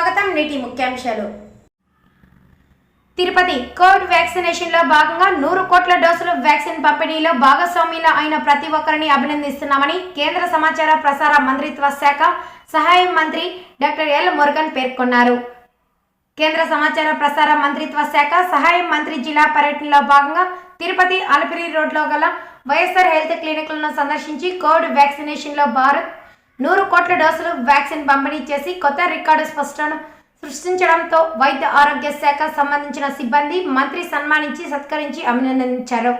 స్వాగతం నీటి ముఖ్యాంశాలు తిరుపతి కోవిడ్ వ్యాక్సినేషన్ లో భాగంగా 100 కోట్ల డోసుల వ్యాక్సిన్ పంపిణీలో భాగస్వాములు అయిన ప్రతి ఒక్కరిని అభినందిస్తున్నామని కేంద్ర సమాచార ప్రసార మంత్రిత్వ శాఖ సహాయ మంత్రి డాక్టర్ ఎల్ మురుగన్ పేర్కొన్నారు. కేంద్ర సమాచార ప్రసార మంత్రిత్వ శాఖ సహాయ మంత్రి జిల్లా పర్యటనలో భాగంగా తిరుపతి అలిపిరి రోడ్లో గల వైఎస్ఆర్ హెల్త్ క్లినిక్లను సందర్శించి కోవిడ్ వ్యాక్సినేషన్ లో భారత్ 100 కోట్ల డోసులు వ్యాక్సిన్ పంపిణీ చేసి కొత్త రికార్డు సృష్టించడంతో వైద్య ఆరోగ్య శాఖ సంబంధించిన సిబ్బంది మంత్రి సన్మానించి సత్కరించి అభినందించారు.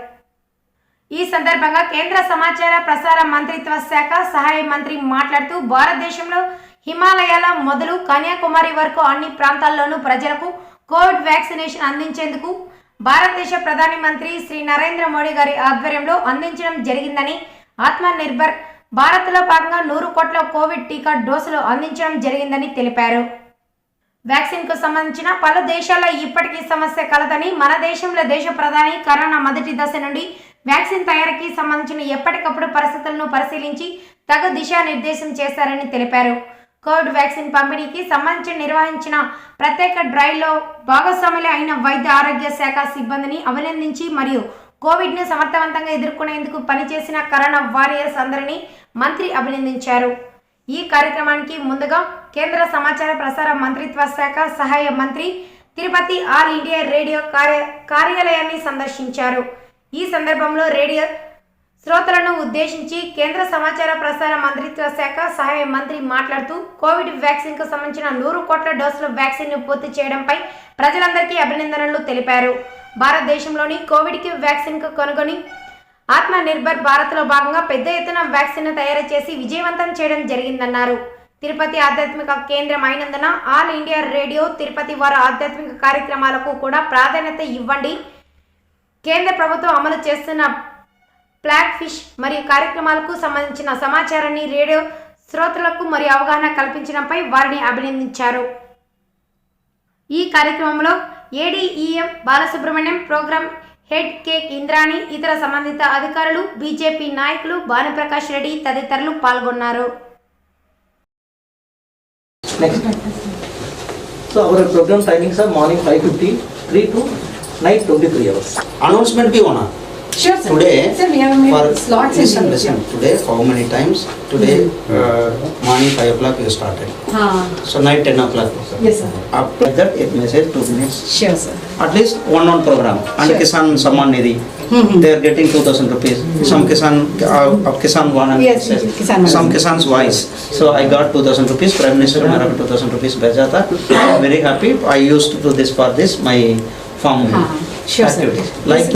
ఈ సందర్భంగా కేంద్ర సమాచార ప్రసార మంత్రిత్వ శాఖ సహాయ మంత్రి మాట్లాడుతూ భారతదేశంలో హిమాలయాల మొదలు కన్యాకుమారి వరకు అన్ని ప్రాంతాల్లోనూ ప్రజలకు కోవిడ్ వ్యాక్సినేషన్ అందించేందుకు భారతదేశ ప్రధాని మంత్రి శ్రీ నరేంద్ర మోడీ గారి ఆధ్వర్యంలో అందించడం జరిగిందని, ఆత్మ నిర్భర్ భారత్లో భాగంగా 100 కోట్ల కోవిడ్ టీకా డోసులు అందించడం జరిగిందని తెలిపారు. వ్యాక్సిన్ కు సంబంధించిన పలు దేశాల్లో ఇప్పటికీ సమస్య కలదని, మన దేశంలో దేశ ప్రధాని కరోనా మొదటి దశ నుండి వ్యాక్సిన్ తయారీకి సంబంధించిన ఎప్పటికప్పుడు పరిస్థితులను పరిశీలించి తగు దిశానిర్దేశం చేశారని తెలిపారు. కోవిడ్ వ్యాక్సిన్ పంపిణీకి సంబంధించి నిర్వహించిన ప్రత్యేక డ్రైవ్లో భాగస్వాములు అయిన వైద్య ఆరోగ్య శాఖ సిబ్బందిని అభినందించి మరియు కోవిడ్ ను సమర్థవంతంగా ఎదుర్కొనేందుకు పనిచేసిన కరోనా వారియర్స్ అందరినీ మంత్రి అభినందించారు. ఈ కార్యక్రమానికి ముందుగా కేంద్ర సమాచార ప్రసార మంత్రిత్వ శాఖ సహాయ మంత్రి తిరుపతి ఆల్ ఇండియా రేడియో కార్యాలయాన్ని సందర్శించారు. ఈ సందర్భంలో రేడియో శ్రోతలను ఉద్దేశించి కేంద్ర సమాచార ప్రసార మంత్రిత్వ శాఖ సహాయ మంత్రి మాట్లాడుతూ కోవిడ్ వ్యాక్సిన్ కు సంబంధించిన 100 కోట్ల డోసుల వ్యాక్సిన్ ను పూర్తి చేయడంపై ప్రజలందరికీ అభినందనలు తెలిపారు. భారతదేశంలోని కోవిడ్ కి వ్యాక్సిన్ కు కొనుగొని ఆత్మ నిర్భర్ భారత్ లో భాగంగా పెద్ద ఎత్తున వ్యాక్సిన్ తయారు చేసి విజయవంతం చేయడం జరిగిందన్నారు. తిరుపతి ఆధ్యాత్మిక కేంద్రం అయినందున ఆల్ ఇండియా రేడియో తిరుపతి వారి ఆధ్యాత్మిక కార్యక్రమాలకు కూడా ప్రాధాన్యత ఇవ్వండి. కేంద్ర ప్రభుత్వం అమలు చేస్తున్న ఫ్లాగ్ ఫిష్ మరియు కార్యక్రమాలకు సంబంధించిన సమాచారాన్ని రేడియో శ్రోతలకు మరియు అవగాహన కల్పించడంపై వారిని అభినందించారు. ఈ కార్యక్రమంలో ఏడీఈఎం బాలసుబ్రహ్మణ్యం, ప్రోగ్రామ్ హెడ్ కేక్ ఇంద్రాణి, ఇతర సంబంధిత అధికారులు, బీజేపీ నాయకులు, భానుప్రకాష్ రెడ్డి తదితరులు పాల్గొన్నారు. So our program timings are morning 5:53 to night 23 hours. Announcement bhi hona. Sure, sir. Today, sir, we have made slots. listen. Today, how many times? Today, morning 5 o'clock you started. So night 10 o'clock. Yes, sir. After that, a message 2 minutes. Sure, sir. At least one program. And Sure. Kisan Samman Nidhi. They are getting 2,000 rupees. Some Kisan one and Yes, Kisan some one. Kisan's voice. So I got 2,000 rupees. Prime Minister Mera 2,000 rupees bheja tha. I am very happy. I used to do this for this my farm Sure, sir. activities. Like.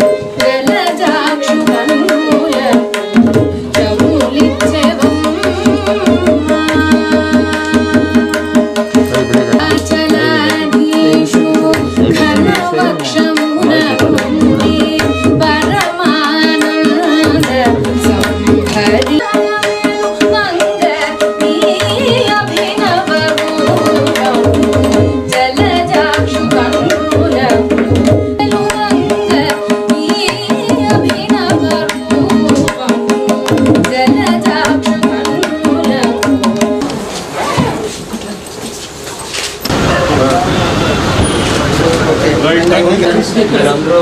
మీరందరూ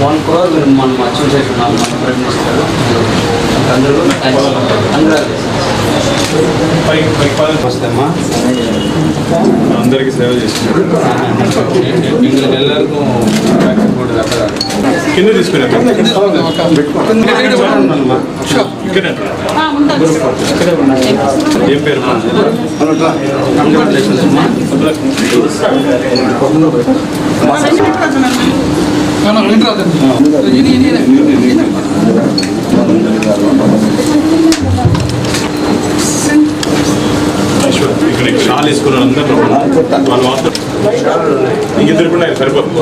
1 crore మనం achieve చేస్తున్నాం. మన prime minister అందరూ వస్తామా అందరికి సేవ చేస్తున్నారు. ఎల్లరికూ కింద తీసుకునే ఏం పేరు? కంగ్రాచులేషన్స్ అమ్మా. ఇక్కడ షాల్ వేసుకున్న అందరూ వాళ్ళు మాత్రం ఇంకిద్దరు కూడా సరిపోతుంది.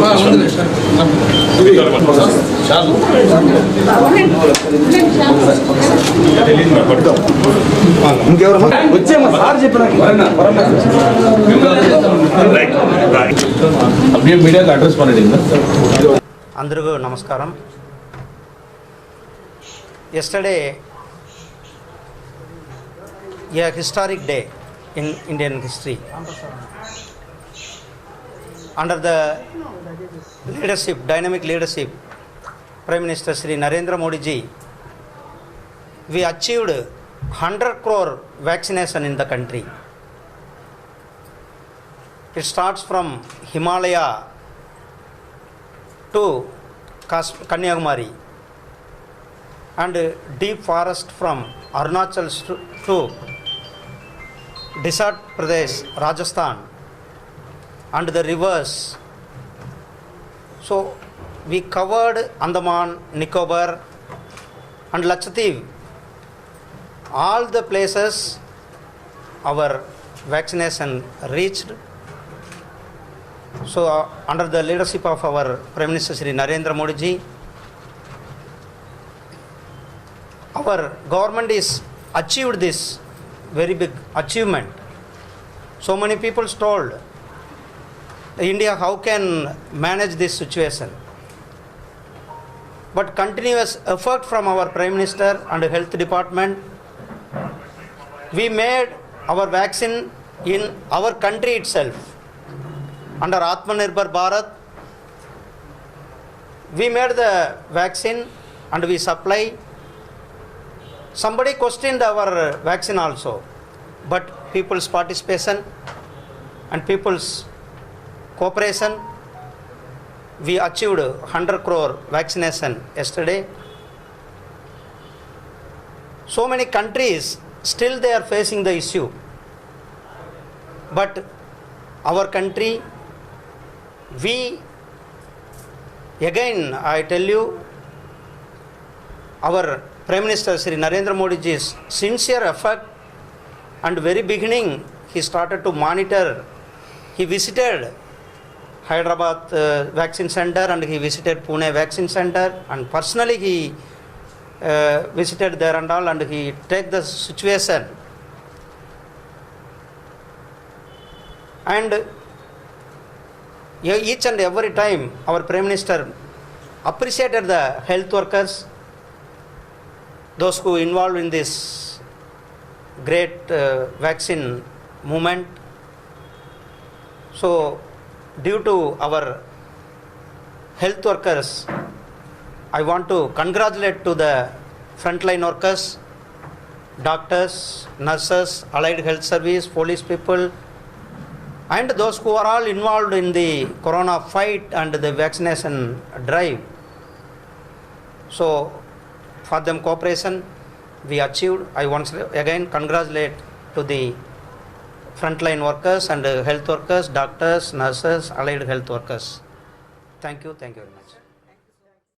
ఇంకెవరు వచ్చే సార్ చెప్పిన మీడియాకి అడ్రస్ పండింది. అందరికీ నమస్కారం. Yesterday, a historic day in Indian history. Under the leadership, dynamic leadership, Prime Minister Shri Narendra Modi ji, we achieved 100 crore vaccination in the country. It starts from Himalaya to Kanyakumari and deep forest from Arunachal to Desert Pradesh, Rajasthan, and the rivers. So we covered Andaman, Nicobar and Lakshadweep. All the places our vaccination reached. So under the leadership of our Prime Minister Shri Narendra Modi ji, our government is achieved this very big achievement. So many people told India how can manage this situation. But continuous effort from our Prime Minister and Health Department, we made our vaccine in our country itself. Under Atmanirbhar Bharat, we made the vaccine and we supply. Somebody questioned our vaccine also, but people's participation and people's cooperation, we achieved 100 crore vaccination yesterday. So many countries still they are facing the issue, but our country, we again I tell you, our Prime Minister Shri Narendra Modi ji's sincere effort, and very beginning he started to monitor. He visited Hyderabad vaccine center and he visited Pune vaccine center, and personally he visited there and all, and he take the situation. And each and every time our Prime Minister appreciated the health workers, those who involved in this great vaccine movement. So due to our health workers, I want to congratulate to the frontline workers, doctors, nurses, allied health service, police people, and those who are all involved in the corona fight and the vaccination drive. So for them cooperation we achieved. I once again congratulate to the frontline workers and health workers, doctors, nurses, allied health workers. Thank you very much.